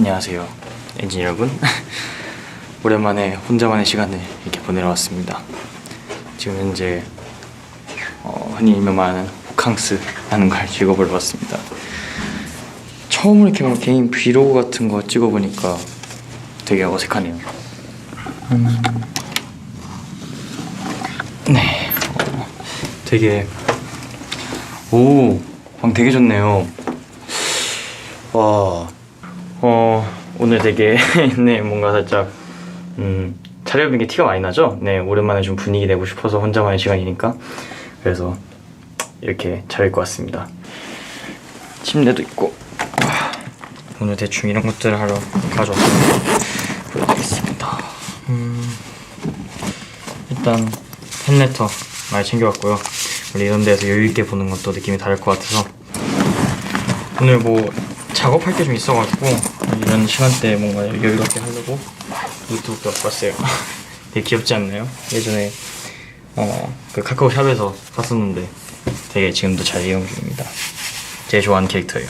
안녕하세요 엔진 여러분. 오랜만에 혼자만의 시간을 이렇게 보내러 왔습니다. 지금 현재 흔히 유명한 호캉스 하는 걸 찍어보러 왔습니다. 처음으로 이렇게 뭐 개인 브이로그 같은 거 찍어보니까 되게 어색하네요. 네, 되게 방 되게 좋네요. 와, 오늘 되게 네, 뭔가 살짝 차려입은 게 티가 많이 나죠? 네, 오랜만에 좀 분위기 내고 싶어서 혼자만의 시간이니까 그래서 이렇게 차려입고 왔습니다. 침대도 있고. 오늘 대충 이런 것들을 하러 가져와서 보여드리겠습니다. 일단 팬레터 많이 챙겨왔고요. 원래 이런 데서 여유있게 보는 것도 느낌이 다를 것 같아서 오늘 뭐 작업할 게 좀 있어가지고 이런 시간대에 뭔가 여유롭게 하려고 노트북도 갖고 왔어요. 되게 귀엽지 않나요? 예전에 그 카카오샵에서 샀었는데 되게 지금도 잘 이용 중입니다. 제일 좋아하는 캐릭터예요.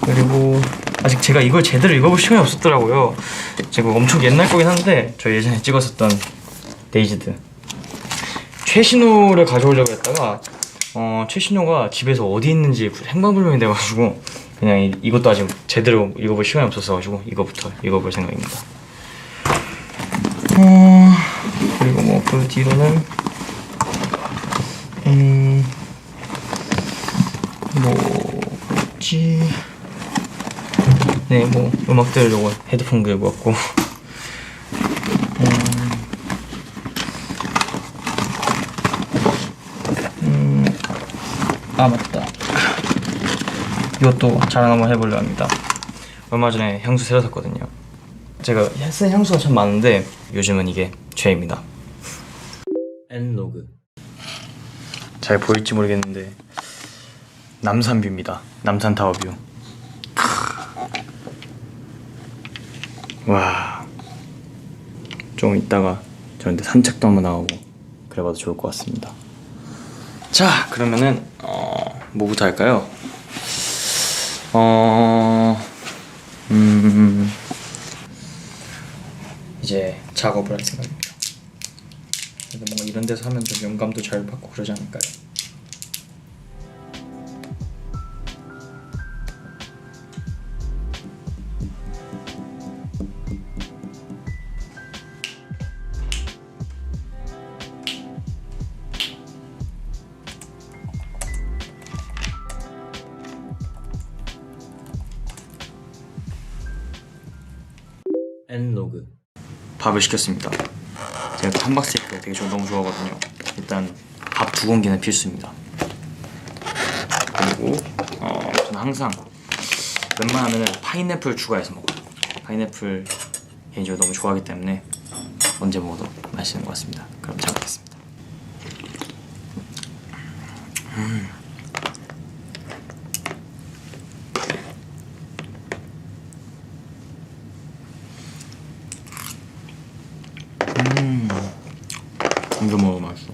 그리고 아직 제가 이걸 제대로 읽어볼 시간이 없었더라고요. 제가 엄청 옛날 거긴 한데 저 예전에 찍었었던 데이지드 최신호를 가져오려고 했다가 최신호가 집에서 어디 있는지 행방불명이 돼가지고 그냥 이것도 아직 제대로 읽어볼 시간이 없었어가지고 이거부터 읽어볼 생각입니다. 그리고 뭐 그 뒤로는 뭐지? 네, 뭐 음악 들으려고 헤드폰 들고 왔고 아 맞다, 이것도 자랑 한번 해보려고 합니다. 얼마 전에 향수 새로 샀거든요. 제가 쓴 향수가 참 많은데 요즘은 이게 최애입니다. 엔로그. 잘 보일지 모르겠는데 남산뷰입니다. 남산타워뷰. 와, 좀 이따가 저런데 산책도 한번 나가고 그래봐도 좋을 것 같습니다. 자, 그러면은 뭐부터 할까요? 이제 작업을 할 생각입니다. 그래서 뭔가 이런 데서 하면 좀 영감도 잘 받고 그러지 않을까요? 엔로그. 밥을 시켰습니다. 제가 또 함박스테이크 되게 너무 좋아하거든요. 일단 밥 2공기는 필수입니다. 그리고 저는 항상 웬만하면 파인애플 추가해서 먹어요. 파인애플 개인적으로 너무 좋아하기 때문에 언제 먹어도 맛있는 것 같습니다. 그럼 잘 먹겠습니다. 이거 먹어 맛있어.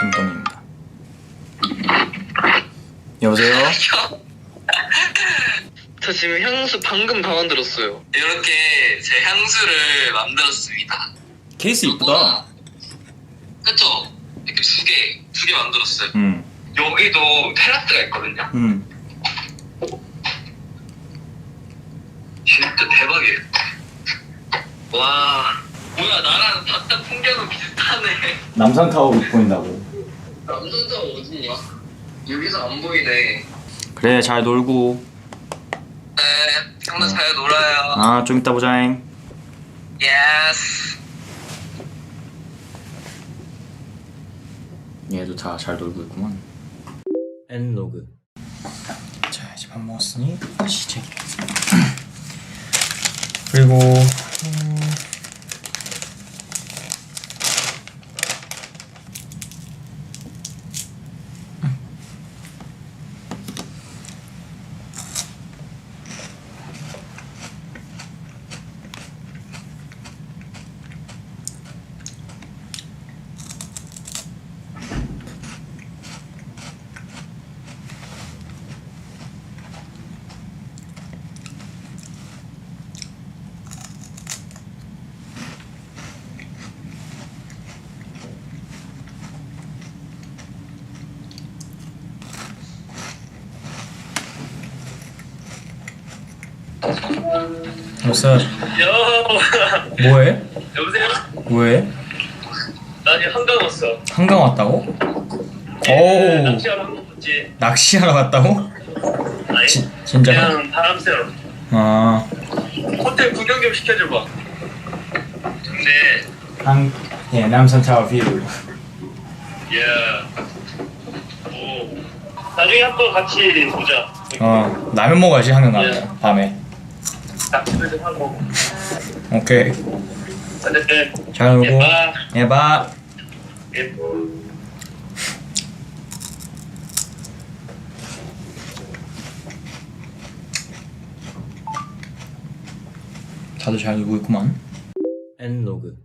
김떡입니다. 여보세요? 저 지금 향수 방금 다 만들었어요. 이렇게 제 향수를 만들었습니다. 케이스 이쁘다. 그쵸? 이렇게 두 개 만들었어요. 여기도 테라스가 있거든요. 진짜 대박이에요. 와, 뭐야, 나랑 바깥 풍경은 비슷하네. 남산타워 보인다고. 남산타워 어딨냐? 여기서 안 보이네. 그래, 잘 놀고. 네, 형도 잘 놀아요. 아, 좀 이따 보자잉. 예스. 얘도 다 잘 놀고 있구만. 엔로그. 자, 이제 밥 먹었으니 다시 재기. 그리고 없어. 여. 뭐해? 여보세요? 뭐해? 나 지금 한강 왔어. 한강 왔다고? 예, 오. 낚시하러 한강 왔지. 낚시하러 갔다고? 아니. 진짜? 그냥 바람 쐬러. 아. 호텔 구경 좀 시켜줘봐. 네. 예, 남산 타워 뷰. 예. 오. 나중에 한번 같이 보자. 라면 먹어야지 한강 가면 밤에. 낚시도 좀 하고. 오케이. 어쨌든. 잘 놀고. 예, 봐. 예, 봐. 예. 다들 잘 놀고 있구만. 엔로그.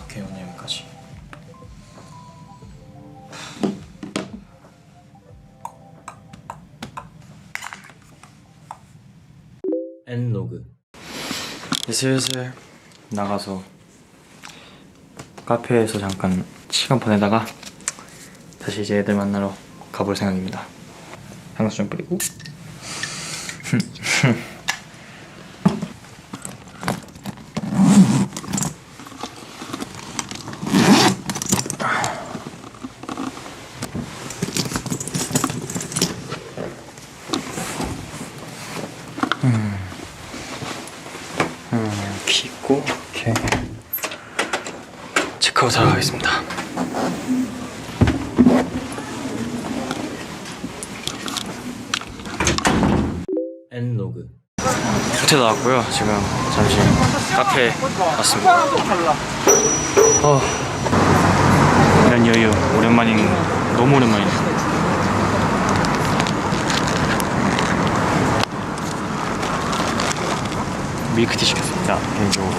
오케이, 오늘 여기까지. 엔로그. 슬슬 나가서 카페에서 잠깐 시간 보내다가 다시 이제 애들 만나러 가볼 생각입니다. 향수 좀 뿌리고. 이렇게 있고, 이렇게 체크아웃 하러 가겠습니다. 엔로그. 호텔 나왔고요. 지금 잠시 카페에 왔습니다. 이런 여유 너무 오랜만이네. 밀크티 시켰습니다. 개인적으로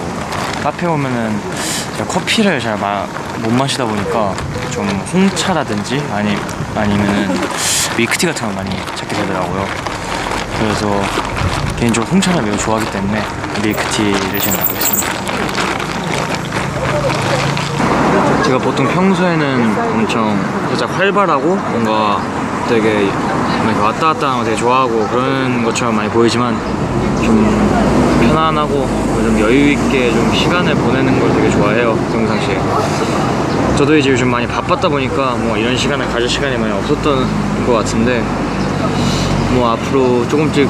카페 오면은 제가 커피를 잘 못 마시다 보니까 좀 홍차라든지 아니면은 밀크티 같은 걸 많이 찾게 되더라고요. 그래서 개인적으로 홍차를 매우 좋아하기 때문에 밀크티를 지금 먹고 있습니다. 제가 보통 평소에는 엄청 살짝 활발하고 뭔가 되게 왔다 갔다 하는 거 되게 좋아하고 그런 것처럼 많이 보이지만 좀 편안하고 좀 여유있게 좀 시간을 보내는 걸 되게 좋아해요, 평상시에. 저도 이제 요즘 많이 바빴다 보니까 뭐 이런 시간을 가질 시간이 많이 없었던 것 같은데 뭐 앞으로 조금씩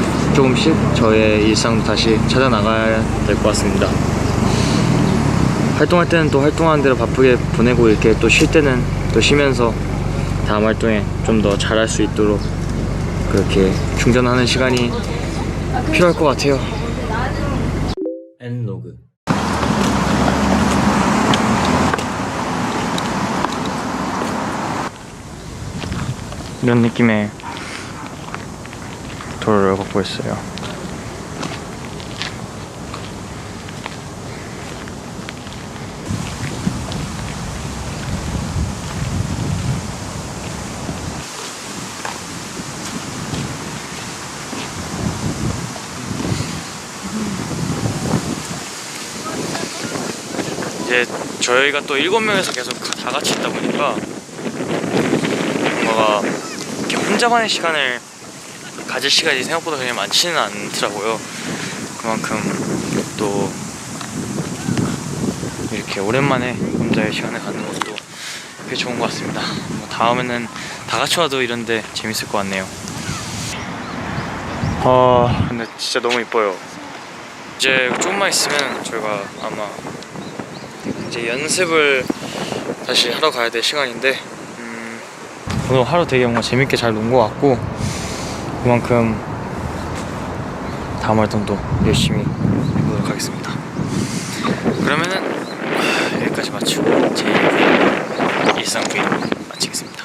저의 일상도 다시 찾아나가야 될 것 같습니다. 활동할 때는 또 활동하는 대로 바쁘게 보내고 이렇게 또 쉴 때는 또 쉬면서 다음 활동에 좀 더 잘할 수 있도록 그렇게 충전하는 시간이 필요할 것 같아요. 엔로그. 이런 느낌의 도로를 걷고 있어요. 이제 저희가 또 7명에서 계속 다 같이 있다 보니까 뭔가 이렇게 혼자만의 시간을 가질 시간이 생각보다 그냥 많지는 않더라고요. 그만큼 또 이렇게 오랜만에 혼자의 시간을 갖는 것도 꽤 좋은 것 같습니다. 뭐 다음에는 다 같이 와도 이런데 재밌을 것 같네요. 근데 진짜 너무 이뻐요. 이제 조금만 있으면 저희가 아마 이제 연습을 다시 하러 가야 될 시간인데 오늘 하루 되게 뭔가 재밌게 잘 논 것 같고 그만큼 다음 활동도 열심히 해보도록 하겠습니다. 그러면은 여기까지 마치고 제 일상 브이로그 마치겠습니다.